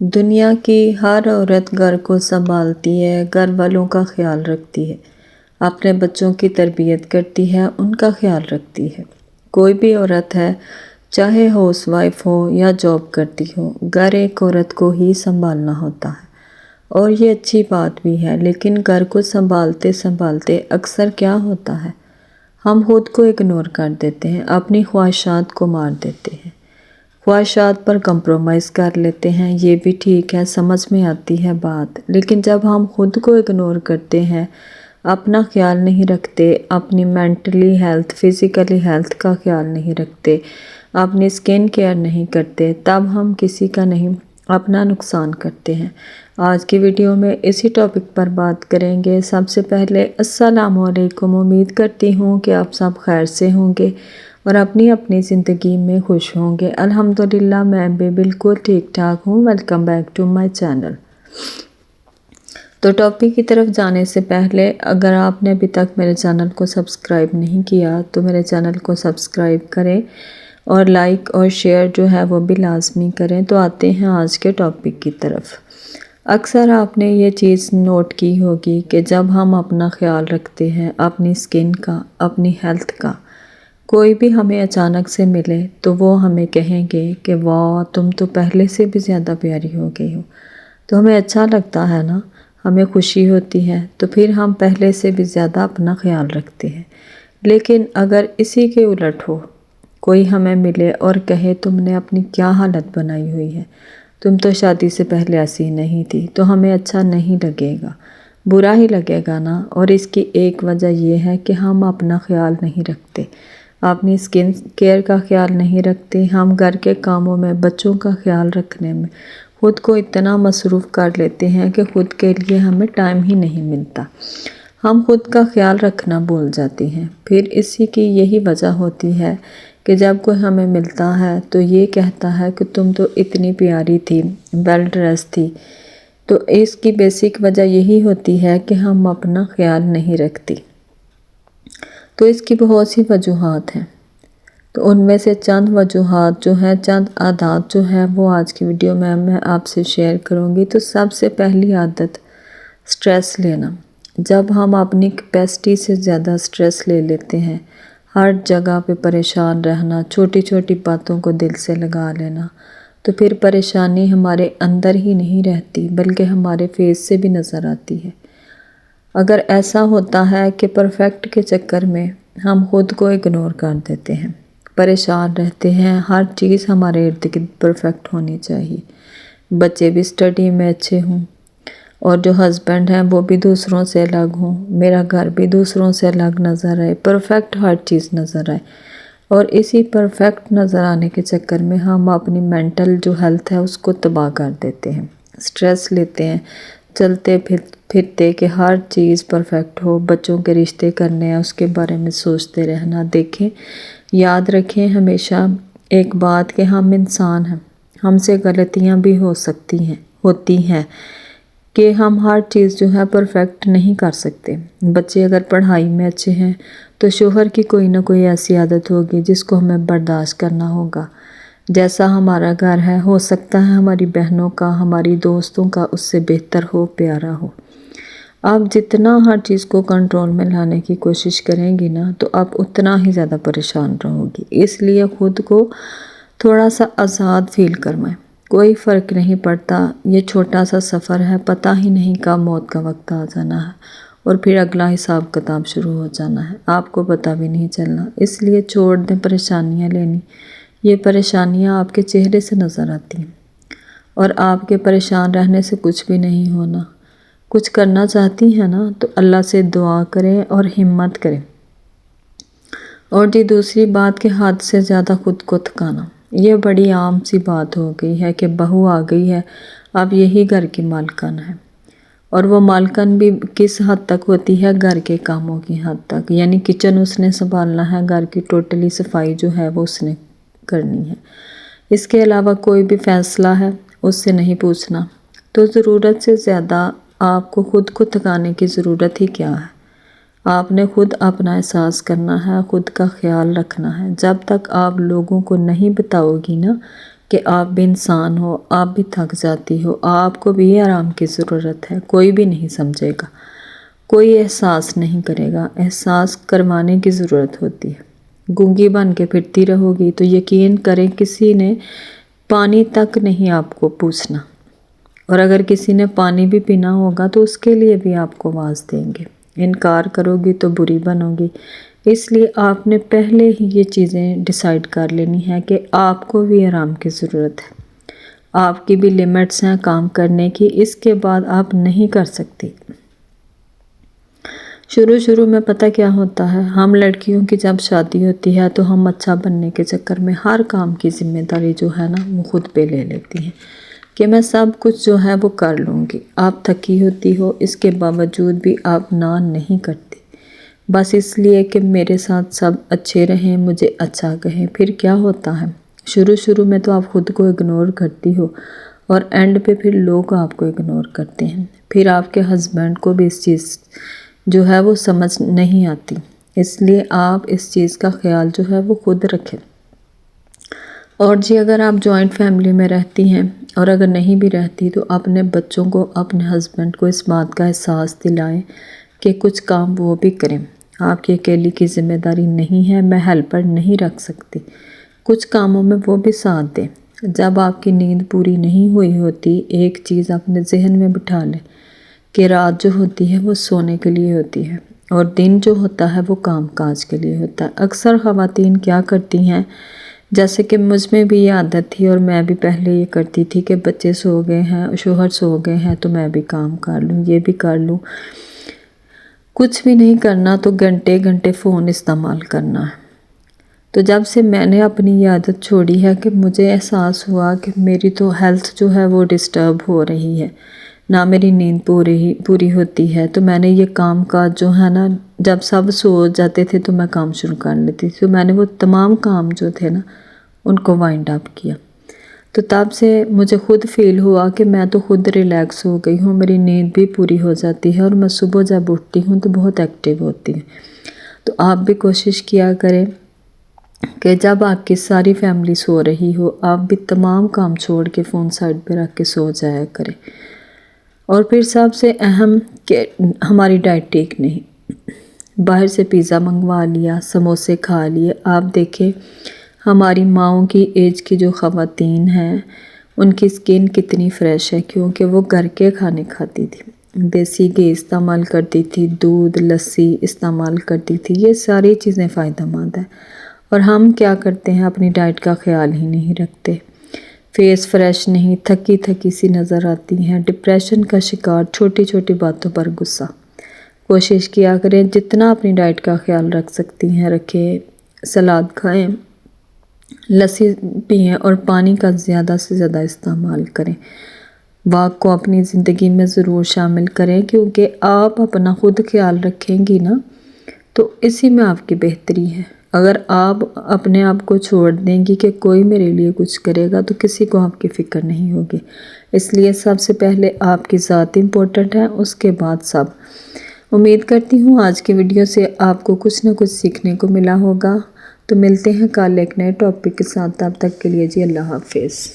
دنیا کی ہر عورت گھر کو سنبھالتی ہے، گھر والوں کا خیال رکھتی ہے، اپنے بچوں کی تربیت کرتی ہے، ان کا خیال رکھتی ہے۔ کوئی بھی عورت ہے، چاہے ہاؤس وائف ہو یا جاب کرتی ہو، گھر ایک عورت کو ہی سنبھالنا ہوتا ہے۔ اور یہ اچھی بات بھی ہے، لیکن گھر کو سنبھالتے سنبھالتے اکثر کیا ہوتا ہے، ہم خود کو اگنور کر دیتے ہیں، اپنی خواہشات کو مار دیتے ہیں، خواہشات پر کمپرومائز کر لیتے ہیں۔ یہ بھی ٹھیک ہے، سمجھ میں آتی ہے بات، لیکن جب ہم خود کو اگنور کرتے ہیں، اپنا خیال نہیں رکھتے، اپنی مینٹلی ہیلتھ، فزیکلی ہیلتھ کا خیال نہیں رکھتے، اپنی سکن کیئر نہیں کرتے، تب ہم کسی کا نہیں اپنا نقصان کرتے ہیں۔ آج کی ویڈیو میں اسی ٹاپک پر بات کریں گے۔ سب سے پہلے السلام علیکم، امید کرتی ہوں کہ آپ سب خیر سے ہوں گے اور اپنی اپنی زندگی میں خوش ہوں گے۔ الحمدللہ میں بھی بالکل ٹھیک ٹھاک ہوں۔ Welcome back to my channel. تو ٹاپک کی طرف جانے سے پہلے اگر آپ نے ابھی تک میرے چینل کو سبسکرائب نہیں کیا تو میرے چینل کو سبسکرائب کریں اور لائک اور شیئر جو ہے وہ بھی لازمی کریں۔ تو آتے ہیں آج کے ٹاپک کی طرف۔ اکثر آپ نے یہ چیز نوٹ کی ہوگی کہ جب ہم اپنا خیال رکھتے ہیں، اپنی سکن کا، اپنی ہیلتھ کا، کوئی بھی ہمیں اچانک سے ملے تو وہ ہمیں کہیں گے کہ واہ تم تو پہلے سے بھی زیادہ پیاری ہو گئی ہو۔ تو ہمیں اچھا لگتا ہے نا، ہمیں خوشی ہوتی ہے، تو پھر ہم پہلے سے بھی زیادہ اپنا خیال رکھتے ہیں۔ لیکن اگر اسی کے الٹ ہو، کوئی ہمیں ملے اور کہے تم نے اپنی کیا حالت بنائی ہوئی ہے، تم تو شادی سے پہلے ایسی نہیں تھی، تو ہمیں اچھا نہیں لگے گا، برا ہی لگے گا نا۔ اور اس کی ایک وجہ یہ ہے کہ ہم اپنا خیال نہیں رکھتے، اپنی سکن کیئر کا خیال نہیں رکھتے، ہم گھر کے کاموں میں، بچوں کا خیال رکھنے میں خود کو اتنا مصروف کر لیتے ہیں کہ خود کے لیے ہمیں ٹائم ہی نہیں ملتا، ہم خود کا خیال رکھنا بھول جاتے ہیں۔ پھر اسی کی یہی وجہ ہوتی ہے کہ جب کوئی ہمیں ملتا ہے تو یہ کہتا ہے کہ تم تو اتنی پیاری تھی، ویل ڈریس تھی۔ تو اس کی بیسک وجہ یہی ہوتی ہے کہ ہم اپنا خیال نہیں رکھتی۔ تو اس کی بہت سی وجوہات ہیں، تو ان میں سے چند وجوہات جو ہیں، چند عادات جو ہیں وہ آج کی ویڈیو میں آپ سے شیئر کروں گی۔ تو سب سے پہلی عادت سٹریس لینا۔ جب ہم اپنی کیپیسٹی سے زیادہ سٹریس لے لیتے ہیں، ہر جگہ پہ پریشان رہنا، چھوٹی چھوٹی باتوں کو دل سے لگا لینا، تو پھر پریشانی ہمارے اندر ہی نہیں رہتی بلکہ ہمارے فیس سے بھی نظر آتی ہے۔ اگر ایسا ہوتا ہے کہ پرفیکٹ کے چکر میں ہم خود کو اگنور کر دیتے ہیں، پریشان رہتے ہیں، ہر چیز ہمارے ارد گرد پرفیکٹ ہونی چاہیے، بچے بھی اسٹڈی میں اچھے ہوں اور جو ہسبینڈ ہیں وہ بھی دوسروں سے الگ ہوں، میرا گھر بھی دوسروں سے الگ نظر آئے، پرفیکٹ ہر چیز نظر آئے، اور اسی پرفیکٹ نظر آنے کے چکر میں ہم اپنی مینٹل جو ہیلتھ ہے اس کو تباہ کر دیتے ہیں، سٹریس لیتے ہیں، چلتے پھرتے کہ ہر چیز پرفیکٹ ہو، بچوں کے رشتے کرنے ہیں اس کے بارے میں سوچتے رہنا۔ دیکھیں، یاد رکھیں ہمیشہ ایک بات کہ ہم انسان ہیں، ہم سے غلطیاں بھی ہوتی ہیں کہ ہم ہر چیز جو ہے پرفیکٹ نہیں کر سکتے۔ بچے اگر پڑھائی میں اچھے ہیں تو شوہر کی کوئی نہ کوئی ایسی عادت ہوگی جس کو ہمیں برداشت کرنا ہوگا۔ جیسا ہمارا گھر ہے، ہو سکتا ہے ہماری بہنوں کا، ہماری دوستوں کا اس سے بہتر ہو، پیارا ہو۔ آپ جتنا ہر چیز کو کنٹرول میں لانے کی کوشش کریں گی نا تو آپ اتنا ہی زیادہ پریشان رہو گی۔ اس لیے خود کو تھوڑا سا آزاد فیل کروائیں، کوئی فرق نہیں پڑتا، یہ چھوٹا سا سفر ہے، پتہ ہی نہیں کب موت کا وقت آ جانا ہے اور پھر اگلا حساب کتاب شروع ہو جانا ہے، آپ کو پتہ بھی نہیں چلنا۔ اس لیے چھوڑ دیں پریشانیاں لینی، یہ پریشانیاں آپ کے چہرے سے نظر آتی ہیں اور آپ کے پریشان رہنے سے کچھ بھی نہیں ہونا۔ کچھ کرنا چاہتی ہیں نا تو اللہ سے دعا کریں اور ہمت کریں۔ اور جی دوسری بات کہ حد سے زیادہ خود کو تھکانا، یہ بڑی عام سی بات ہو گئی ہے کہ بہو آ گئی ہے، اب یہی گھر کی مالکن ہے، اور وہ مالکن بھی کس حد تک ہوتی ہے، گھر کے کاموں کی حد تک، یعنی کچن اس نے سنبھالنا ہے، گھر کی ٹوٹلی صفائی جو ہے وہ اس نے کرنی ہے، اس کے علاوہ کوئی بھی فیصلہ ہے اس سے نہیں پوچھنا۔ تو ضرورت سے زیادہ آپ کو خود کو تھکانے کی ضرورت ہی کیا ہے؟ آپ نے خود اپنا احساس کرنا ہے، خود کا خیال رکھنا ہے۔ جب تک آپ لوگوں کو نہیں بتاؤ گی نا کہ آپ بھی انسان ہو، آپ بھی تھک جاتی ہو، آپ کو بھی آرام کی ضرورت ہے، کوئی بھی نہیں سمجھے گا، کوئی احساس نہیں کرے گا، احساس کروانے کی ضرورت ہوتی ہے۔ گونگی بن کے پھرتی رہو گی تو یقین کریں کسی نے پانی تک نہیں آپ کو پوچھنا، اور اگر کسی نے پانی بھی پینا ہوگا تو اس کے لیے بھی آپ کو آواز دیں گے۔ انکار کرو گی تو بری بنو گی، اس لیے آپ نے پہلے ہی یہ چیزیں ڈیسائیڈ کر لینی ہے کہ آپ کو بھی آرام کی ضرورت ہے، آپ کی بھی لیمٹس ہیں کام کرنے کی، اس کے بعد آپ نہیں کر سکتی۔ شروع میں پتہ کیا ہوتا ہے، ہم لڑکیوں کی جب شادی ہوتی ہے تو ہم اچھا بننے کے چکر میں ہر کام کی ذمہ داری جو ہے نا وہ خود پہ لے لیتی ہیں کہ میں سب کچھ جو ہے وہ کر لوں گی۔ آپ تھکی ہوتی ہو، اس کے باوجود بھی آپ نہ نہیں کرتی، بس اس لیے کہ میرے ساتھ سب اچھے رہیں، مجھے اچھا کہیں۔ پھر کیا ہوتا ہے، شروع میں تو آپ خود کو اگنور کرتی ہو اور اینڈ پہ پھر لوگ آپ کو اگنور کرتے ہیں، پھر آپ کے ہسبینڈ کو بھی اس چیز جو ہے وہ سمجھ نہیں آتی، اس لیے آپ اس چیز کا خیال جو ہے وہ خود رکھیں۔ اور جی اگر آپ جوائنٹ فیملی میں رہتی ہیں اور اگر نہیں بھی رہتی تو اپنے بچوں کو، اپنے ہسبینڈ کو اس بات کا احساس دلائیں کہ کچھ کام وہ بھی کریں، آپ کی اکیلی کی ذمہ داری نہیں ہے، میں ہیلپر نہیں رکھ سکتی، کچھ کاموں میں وہ بھی ساتھ دیں۔ جب آپ کی نیند پوری نہیں ہوئی ہوتی، ایک چیز اپنے ذہن میں بٹھا لیں کہ رات جو ہوتی ہے وہ سونے کے لیے ہوتی ہے اور دن جو ہوتا ہے وہ کام کاج کے لیے ہوتا ہے۔ اکثر خواتین کیا کرتی ہیں، جیسے کہ مجھ میں بھی یہ عادت تھی اور میں بھی پہلے یہ کرتی تھی کہ بچے سو گئے ہیں، شوہر سو گئے ہیں تو میں بھی کام کر لوں، یہ بھی کر لوں، کچھ بھی نہیں کرنا تو گھنٹے فون استعمال کرنا ہے۔ تو جب سے میں نے اپنی یہ عادت چھوڑی ہے کہ مجھے احساس ہوا کہ میری تو ہیلتھ جو ہے وہ ڈسٹرب ہو رہی ہے، نہ میری نیند پوری ہوتی ہے، تو میں نے یہ کام کاج جو ہے نا، جب سب سو جاتے تھے تو میں کام شروع کر لیتی تھی، تو میں نے وہ تمام کام جو تھے نا ان کو وائنڈ اپ کیا۔ تو تب سے مجھے خود فیل ہوا کہ میں تو خود ریلیکس ہو گئی ہوں، میری نیند بھی پوری ہو جاتی ہے اور میں صبح جب اٹھتی ہوں تو بہت ایکٹیو ہوتی ہوں۔ تو آپ بھی کوشش کیا کریں کہ جب آپ کی ساری فیملی سو رہی ہو، آپ بھی تمام کام چھوڑ کے فون سائڈ پہ رکھ کے سو جایا کریں۔ اور پھر سب سے اہم کہ ہماری ڈائٹ ٹھیک نہیں، باہر سے پیزا منگوا لیا، سموسے کھا لیے۔ آپ دیکھیں ہماری ماؤں کی ایج کی جو خواتین ہیں ان کی سکن کتنی فریش ہے، کیونکہ وہ گھر کے کھانے کھاتی تھی، دیسی گھی استعمال کرتی تھی، دودھ لسی استعمال کرتی تھی، یہ ساری چیزیں فائدہ مند ہیں۔ اور ہم کیا کرتے ہیں، اپنی ڈائٹ کا خیال ہی نہیں رکھتے، فیس فریش نہیں، تھکی سی نظر آتی ہیں، ڈپریشن کا شکار، چھوٹی چھوٹی باتوں پر غصہ۔ کوشش کیا کریں جتنا اپنی ڈائٹ کا خیال رکھ سکتی ہیں رکھیں، سلاد کھائیں، لسی پئیں اور پانی کا زیادہ سے زیادہ استعمال کریں۔ واک کو اپنی زندگی میں ضرور شامل کریں، کیونکہ آپ اپنا خود خیال رکھیں گی نا تو اسی میں آپ کی بہتری ہے۔ اگر آپ اپنے آپ کو چھوڑ دیں گی کہ کوئی میرے لیے کچھ کرے گا تو کسی کو آپ کی فکر نہیں ہوگی، اس لیے سب سے پہلے آپ کی ذات امپورٹنٹ ہے، اس کے بعد سب۔ امید کرتی ہوں آج کی ویڈیو سے آپ کو کچھ نہ کچھ سیکھنے کو ملا ہوگا، تو ملتے ہیں کل ایک نئے ٹاپک کے ساتھ، تب تک کے لیے جی اللہ حافظ۔